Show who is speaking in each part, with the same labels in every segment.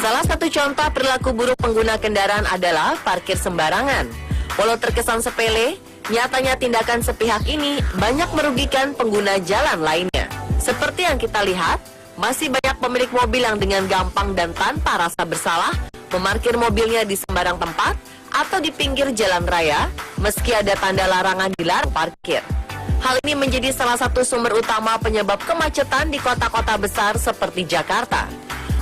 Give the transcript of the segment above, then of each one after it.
Speaker 1: Salah satu contoh perilaku buruk pengguna kendaraan adalah parkir sembarangan. Walau terkesan sepele, nyatanya tindakan sepihak ini banyak merugikan pengguna jalan lainnya. Seperti yang kita lihat, masih banyak pemilik mobil yang dengan gampang dan tanpa rasa bersalah memarkir mobilnya di sembarang tempat atau di pinggir jalan raya, meski ada tanda larangan dilarang parkir. Hal ini menjadi salah satu sumber utama penyebab kemacetan di kota-kota besar seperti Jakarta.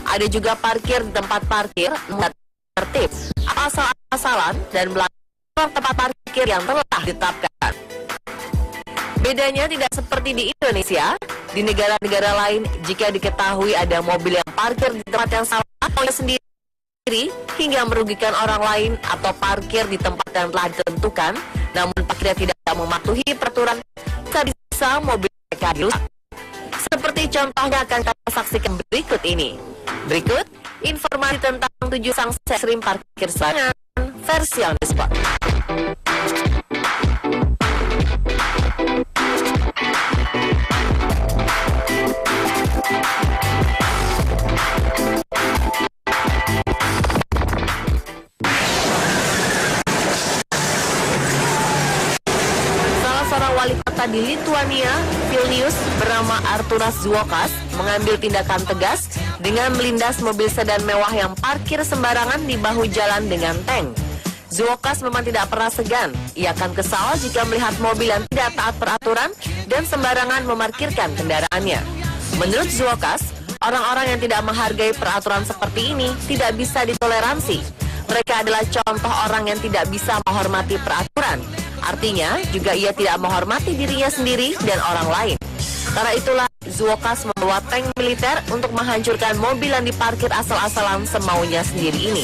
Speaker 1: Ada juga parkir di tempat parkir tidak tertib, asal-asalan dan melanggar tempat parkir yang telah ditetapkan. Bedanya tidak seperti di Indonesia. Di negara-negara lain, jika diketahui ada mobil yang parkir di tempat yang salah oleh sendiri hingga merugikan orang lain atau parkir di tempat yang telah ditentukan, namun parkirnya tidak mematuhi peraturan, bisa mobil mereka dirusak. Seperti contohnya akan kita saksikan berikut ini. Berikut informasi tentang 7 sanksi ekstrim parkir sembarangan versi on the spot. Wali kota di Lithuania, Vilnius, bernama Arturas Zuokas mengambil tindakan tegas dengan melindas mobil sedan mewah yang parkir sembarangan di bahu jalan dengan tank. Zuokas memang tidak pernah segan. Ia akan kesal jika melihat mobil yang tidak taat peraturan dan sembarangan memarkirkan kendaraannya. Menurut Zuokas, orang-orang yang tidak menghargai peraturan seperti ini tidak bisa ditoleransi. Mereka adalah contoh orang yang tidak bisa menghormati peraturan. Artinya, juga ia tidak menghormati dirinya sendiri dan orang lain. Karena itulah, Zuokas membawa tank militer untuk menghancurkan mobil yang diparkir asal-asalan semaunya sendiri ini.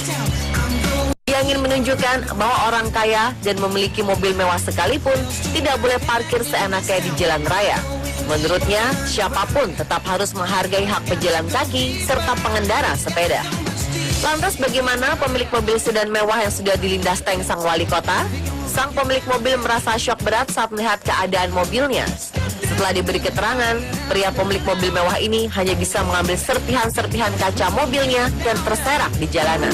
Speaker 1: Ia ingin menunjukkan bahwa orang kaya dan memiliki mobil mewah sekalipun tidak boleh parkir seenaknya di jalan raya. Menurutnya, siapapun tetap harus menghargai hak pejalan kaki serta pengendara sepeda. Lantas bagaimana pemilik mobil sedan mewah yang sudah dilindas tank sang wali kota? Sang pemilik mobil merasa syok berat saat melihat keadaan mobilnya. Setelah diberi keterangan, pria pemilik mobil mewah ini hanya bisa mengambil serpihan-serpihan kaca mobilnya dan terserak di jalanan.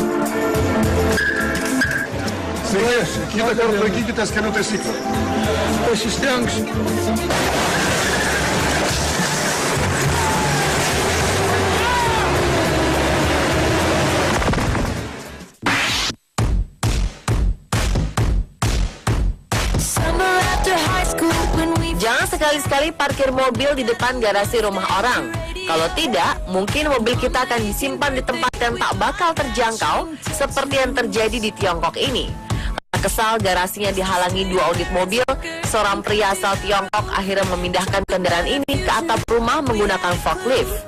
Speaker 1: Jangan sekali-sekali parkir mobil di depan garasi rumah orang. Kalau tidak, mungkin mobil kita akan disimpan di tempat yang tak bakal terjangkau seperti yang terjadi di Tiongkok ini. Karena kesal garasinya dihalangi 2 unit mobil, seorang pria asal Tiongkok akhirnya memindahkan kendaraan ini ke atap rumah menggunakan forklift.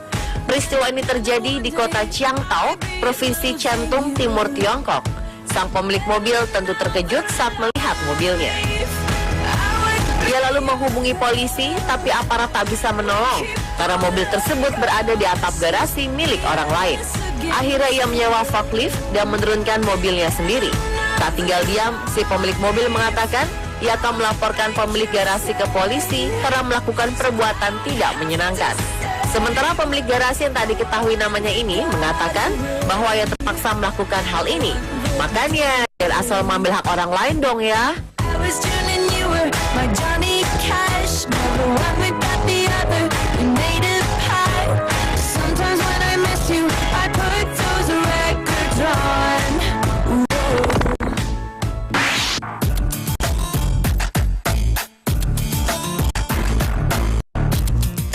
Speaker 1: Peristiwa ini terjadi di kota Chiangtao, Provinsi Shantung, Timur Tiongkok. Sang pemilik mobil tentu terkejut saat melihat mobilnya. Ia lalu menghubungi polisi, tapi aparat tak bisa menolong karena mobil tersebut berada di atap garasi milik orang lain. Akhirnya ia menyewa forklift dan menurunkan mobilnya sendiri. Tak tinggal diam, si pemilik mobil mengatakan ia akan melaporkan pemilik garasi ke polisi karena melakukan perbuatan tidak menyenangkan. Sementara pemilik garasi yang tak diketahui namanya ini mengatakan bahwa ia terpaksa melakukan hal ini. Makanya, jangan asal mengambil hak orang lain dong ya.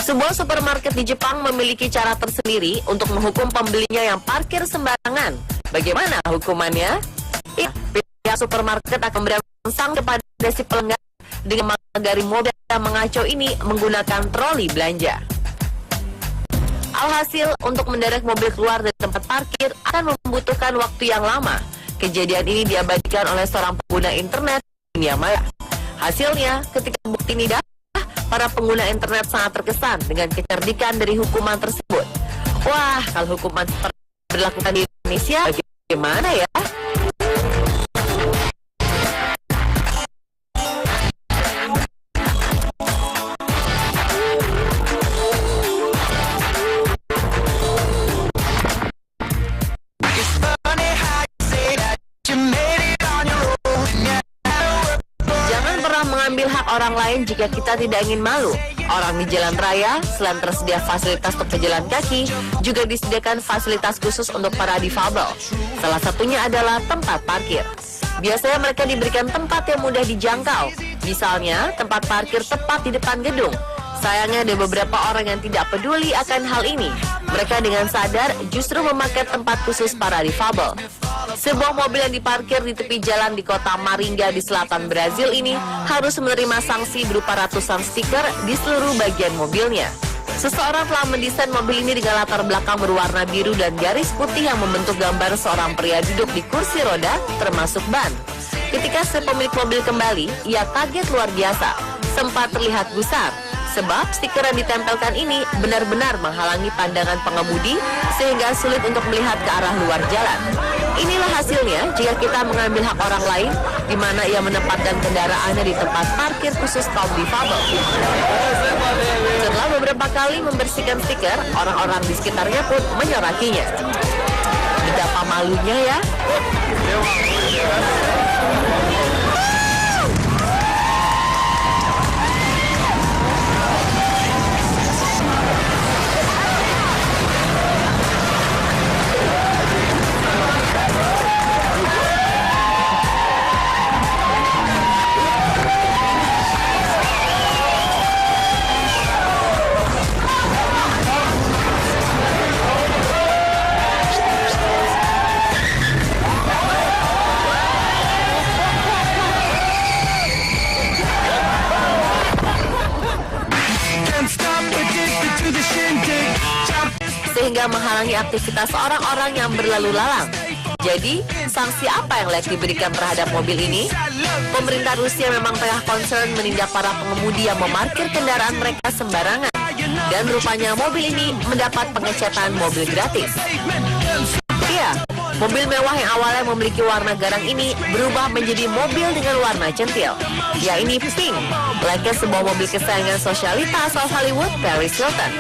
Speaker 1: Sebuah supermarket di Jepang memiliki cara tersendiri untuk menghukum pembelinya yang parkir sembarangan. Bagaimana hukumannya? Pihak supermarket akan memberi sanksi kepada si pelanggar dengan menggari mobil yang mengacau ini menggunakan troli belanja. Alhasil, untuk menderek mobil keluar dari tempat parkir akan membutuhkan waktu yang lama. Kejadian ini diabadikan oleh seorang pengguna internet di dunia maya. Hasilnya, ketika bukti ini datang, para pengguna internet sangat terkesan dengan kecerdikan dari hukuman tersebut. Wah, kalau hukuman seperti berlakukan di Indonesia, bagaimana ya? mengambil hak orang lain jika kita tidak ingin malu. Orang di jalan raya, selain tersedia fasilitas untuk pejalan kaki, juga disediakan fasilitas khusus untuk para difabel. Salah satunya adalah tempat parkir. Biasanya mereka diberikan tempat yang mudah dijangkau. Misalnya, tempat parkir tepat di depan gedung. Sayangnya ada beberapa orang yang tidak peduli akan hal ini. Mereka dengan sadar justru memakai tempat khusus para difabel. Sebuah mobil yang diparkir di tepi jalan di kota Maringá di selatan Brazil ini harus menerima sanksi berupa ratusan stiker di seluruh bagian mobilnya. Seseorang telah mendesain mobil ini dengan latar belakang berwarna biru dan garis putih yang membentuk gambar seorang pria duduk di kursi roda termasuk ban. Ketika si pemilik mobil kembali, ia kaget luar biasa, sempat terlihat gusar. Sebab stiker yang ditempelkan ini benar-benar menghalangi pandangan pengemudi sehingga sulit untuk melihat ke arah luar jalan. Inilah hasilnya jika kita mengambil hak orang lain, di mana ia menempatkan kendaraannya di tempat parkir khusus kaum difabel. Setelah beberapa kali membersihkan stiker, orang-orang di sekitarnya pun menyorakinya. Betapa malunya ya. Sehingga menghalangi aktivitas orang-orang yang berlalu lalang. Jadi, sanksi apa yang layak diberikan terhadap mobil ini? Pemerintah Rusia memang tengah concern menindak para pengemudi yang memarkir kendaraan mereka sembarangan. Dan rupanya mobil ini mendapat pengecetan mobil gratis. Iya, mobil mewah yang awalnya memiliki warna garang ini berubah menjadi mobil dengan warna centil, yaitu pink, layaknya sebuah mobil kesayangan sosialita asal Hollywood, Paris Hilton.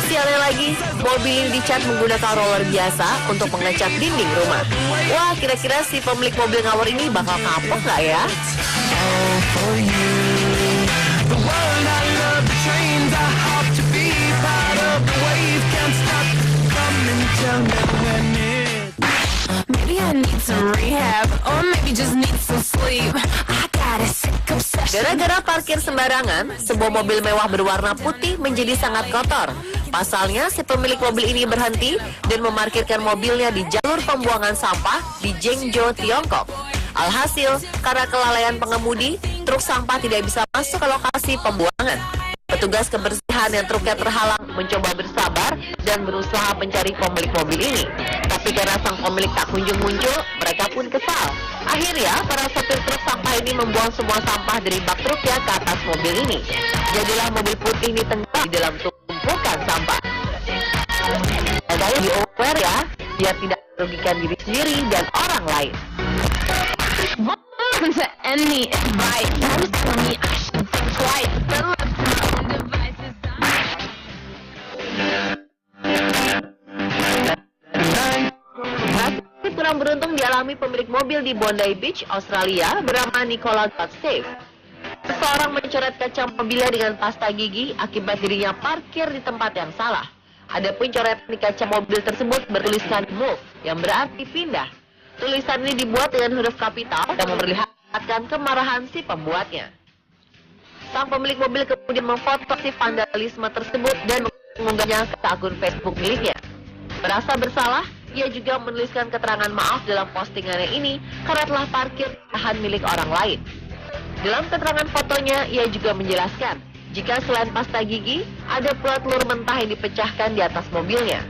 Speaker 1: Sialnya lagi, mobil ini dicat menggunakan roller biasa untuk mengecat dinding rumah. Wah, kira-kira si pemilik mobil ngawur ini bakal kapok nggak ya? Gara-gara parkir sembarangan, sebuah mobil mewah berwarna putih menjadi sangat kotor. Pasalnya, si pemilik mobil ini berhenti dan memarkirkan mobilnya di jalur pembuangan sampah di Zhengzhou, Tiongkok. Alhasil, karena kelalaian pengemudi, truk sampah tidak bisa masuk ke lokasi pembuangan. Petugas kebersihan yang truknya terhalang mencoba bersabar dan berusaha mencari pemilik mobil ini. Tapi karena sang pemilik tak kunjung muncul, mereka pun kesal. Akhirnya, para sopir truk sampah ini membuang semua sampah dari bak truknya ke atas mobil ini. Jadilah mobil putih ini tenggelam di dalam tumpukan sampah. Makanya di aware ya, biar tidak merugikan diri sendiri dan orang lain. Kurang beruntung dialami pemilik mobil di Bondi Beach, Australia, bernama Nicola Godstave. Seseorang mencoret kaca mobilnya dengan pasta gigi akibat dirinya parkir di tempat yang salah. Adapun coretan di kaca mobil tersebut bertuliskan move, yang berarti pindah. Tulisan ini dibuat dengan huruf kapital dan memperlihatkan kemarahan si pembuatnya. Sang pemilik mobil kemudian memfoto si vandalisme tersebut dan mengunggahnya ke akun Facebook miliknya. Merasa bersalah, ia juga menuliskan keterangan maaf dalam postingannya ini karena telah parkir lahan milik orang lain. Dalam keterangan fotonya, ia juga menjelaskan jika selain pasta gigi, ada pula telur mentah yang dipecahkan di atas mobilnya.